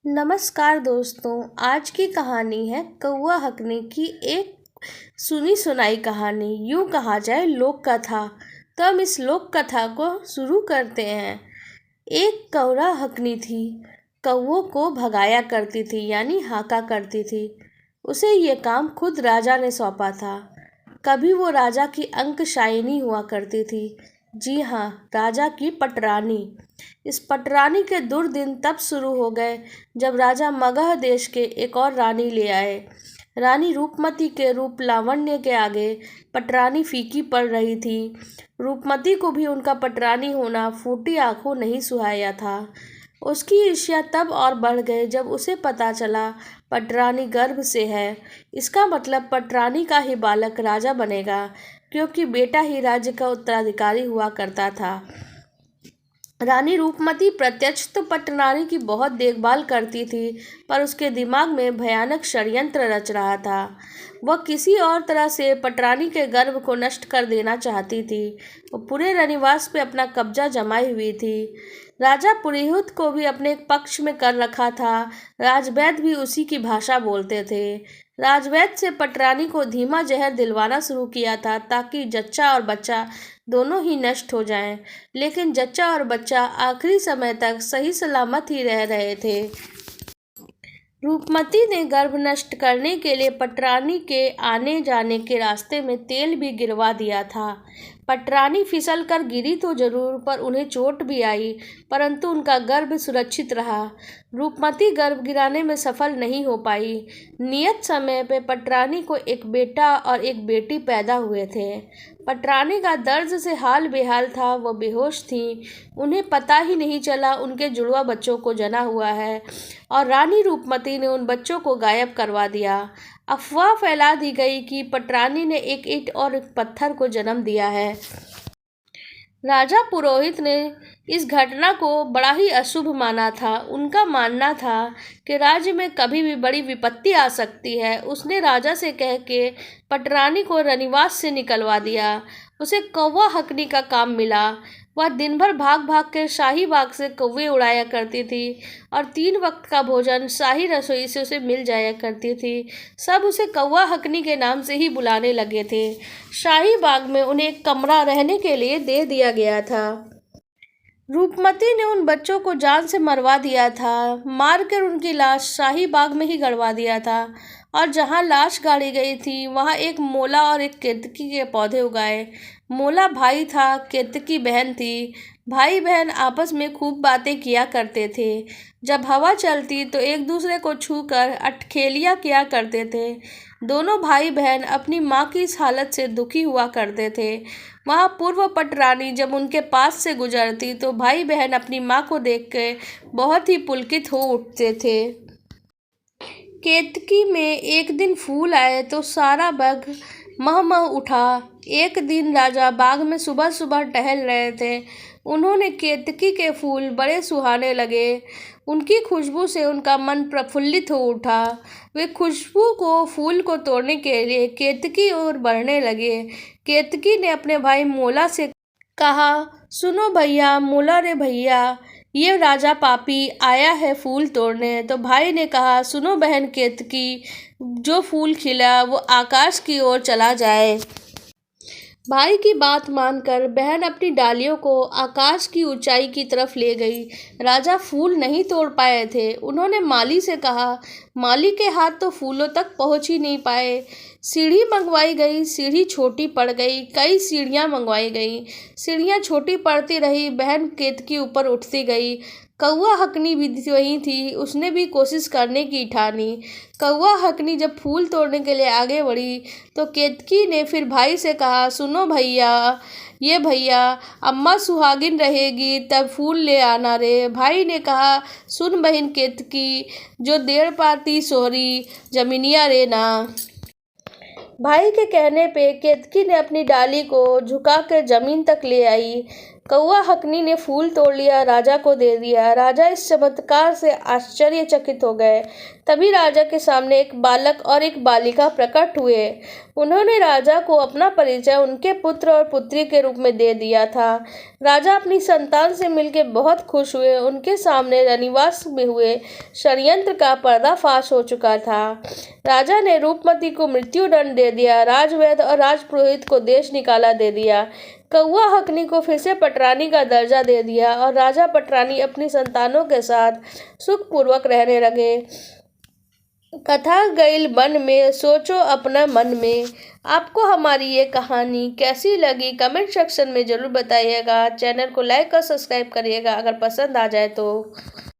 नमस्कार दोस्तों। आज की कहानी है कौवा हकने की एक सुनी सुनाई कहानी, यूँ कहा जाए लोक कथा। तो हम इस लोक कथा को शुरू करते हैं। एक कौवा हकनी थी, कौवों को भगाया करती थी यानी हाका करती थी। उसे ये काम खुद राजा ने सौंपा था। कभी वो राजा की अंकशायनी हुआ करती थी। जी हाँ, राजा की पटरानी। इस पटरानी के दुर्दिन तब शुरू हो गए जब राजा मगध देश के एक और रानी ले आए। रानी रूपमती के रूप लावण्य के आगे पटरानी फीकी पड़ रही थी। रूपमती को भी उनका पटरानी होना फूटी आंखों नहीं सुहाया था। उसकी ईर्ष्या तब और बढ़ गई जब उसे पता चला पटरानी गर्भ से है। इसका मतलब पटरानी का ही बालक राजा बनेगा, क्योंकि बेटा ही राज्य का उत्तराधिकारी हुआ करता था। रानी रूपमती प्रत्यक्ष तो पटरानी की बहुत देखभाल करती थी, पर उसके दिमाग में भयानक षड्यंत्र रच रहा था। वह किसी और तरह से पटरानी के गर्भ को नष्ट कर देना चाहती थी। वो पूरे रनिवास पे अपना कब्जा जमाई हुई थी। राजा पुरोहित को भी अपने पक्ष में कर रखा था। राजवैद्य भी उसी की भाषा बोलते थे। राजवैद्य से पटरानी को धीमा जहर दिलवाना शुरू किया था, ताकि जच्चा और बच्चा दोनों ही नष्ट हो जाएं। लेकिन जच्चा और बच्चा आखिरी समय तक सही सलामत ही रह रहे थे। रूपमती ने गर्भ नष्ट करने के लिए पटरानी के आने जाने के रास्ते में तेल भी गिरवा दिया था। पटरानी फिसल कर गिरी तो जरूर, पर उन्हें चोट भी आई, परंतु उनका गर्भ सुरक्षित रहा। रूपमती गर्भ गिराने में सफल नहीं हो पाई। नियत समय पे पटरानी को एक बेटा और एक बेटी पैदा हुए थे। पटरानी का दर्द से हाल बेहाल था, वह बेहोश थी। उन्हें पता ही नहीं चला उनके जुड़वा बच्चों को जना हुआ है, और रानी रूपमती ने उन बच्चों को गायब करवा दिया। अफवाह फैला दी गई कि पटरानी ने एक ईंट और एक पत्थर को जन्म दिया है। राजा पुरोहित ने इस घटना को बड़ा ही अशुभ माना था। उनका मानना था कि राज्य में कभी भी बड़ी विपत्ति आ सकती है। उसने राजा से कह के पटरानी को रनिवास से निकलवा दिया। उसे कौवा हकनी का काम मिला। वह दिन भर भाग भाग कर शाही बाग से कौवे उड़ाया करती थी, और 3 वक्त का भोजन शाही रसोई से उसे मिल जाया करती थी। सब उसे कौवा हकनी के नाम से ही बुलाने लगे थे। शाही बाग में उन्हें एक कमरा रहने के लिए दे दिया गया था। रूपमती ने उन बच्चों को जान से मरवा दिया था, मारकर उनकी लाश शाही बाग में ही गड़वा दिया था। और जहाँ लाश गाड़ी गई थी वहाँ एक मोला और एक केतकी के पौधे उगाए। मोला भाई था, केतकी बहन थी। भाई बहन आपस में खूब बातें किया करते थे। जब हवा चलती तो एक दूसरे को छूकर अटखेलियाँ किया करते थे। दोनों भाई बहन अपनी माँ की इस हालत से दुखी हुआ करते थे। वहाँ पूर्व पटरानी जब उनके पास से गुजरती तो भाई बहन अपनी माँ को देख के बहुत ही पुलकित हो उठते थे। केतकी में एक दिन फूल आए तो सारा बाग मह मह उठा। एक दिन राजा बाग में सुबह सुबह टहल रहे थे। उन्होंने केतकी के फूल बड़े सुहाने लगे। उनकी खुशबू से उनका मन प्रफुल्लित हो उठा। वे खुशबू को फूल को तोड़ने के लिए केतकी ओर बढ़ने लगे। केतकी ने अपने भाई मोला से कहा, सुनो भैया, मोला रे भैया, ये राजा पापी आया है फूल तोड़ने। तो भाई ने कहा, सुनो बहन केतकी, जो फूल खिला वो आकाश की ओर चला जाए। भाई की बात मानकर बहन अपनी डालियों को आकाश की ऊंचाई की तरफ ले गई। राजा फूल नहीं तोड़ पाए थे। उन्होंने माली से कहा। माली के हाथ तो फूलों तक पहुंच ही नहीं पाए। सीढ़ी मंगवाई गई, सीढ़ी छोटी पड़ गई। कई सीढ़ियां मंगवाई गई, सीढ़ियां छोटी पड़ती रही। बहन केतकी ऊपर उठती गई। कौवा हकनी भी वही थी, उसने भी कोशिश करने की ठानी। कौवा हकनी जब फूल तोड़ने के लिए आगे बढ़ी तो केतकी ने फिर भाई से कहा, सुनो भैया, ये भैया, अम्मा सुहागिन रहेगी तब फूल ले आना रे। भाई ने कहा, सुन बहन केतकी, जो देर पाती सोहरी जमीनिया रे ना। भाई के कहने पे केतकी ने अपनी डाली को झुकाकर जमीन तक ले आई। कौआ हकनी ने फूल तोड़ लिया, राजा को दे दिया। राजा इस चमत्कार से आश्चर्यचकित हो गए। तभी राजा के सामने एक बालक और एक बालिका प्रकट हुए। उन्होंने राजा को अपना परिचय उनके पुत्र और पुत्री के रूप में दे दिया था। राजा अपनी संतान से मिलकर बहुत खुश हुए। उनके सामने रनिवास में हुए षड्यंत्र का पर्दाफाश हो चुका था। राजा ने रूपमती को मृत्युदंड दे दिया, राजवैद्य और राजपुरोहित को देश निकाला दे दिया, कौआ हकनी को फिर से पटरानी का दर्जा दे दिया और राजा पटरानी अपनी संतानों के साथ सुखपूर्वक रहने लगे। कथा गईल बन में, सोचो अपना मन में। आपको हमारी ये कहानी कैसी लगी कमेंट सेक्शन में ज़रूर बताइएगा। चैनल को लाइक और सब्सक्राइब करिएगा अगर पसंद आ जाए तो।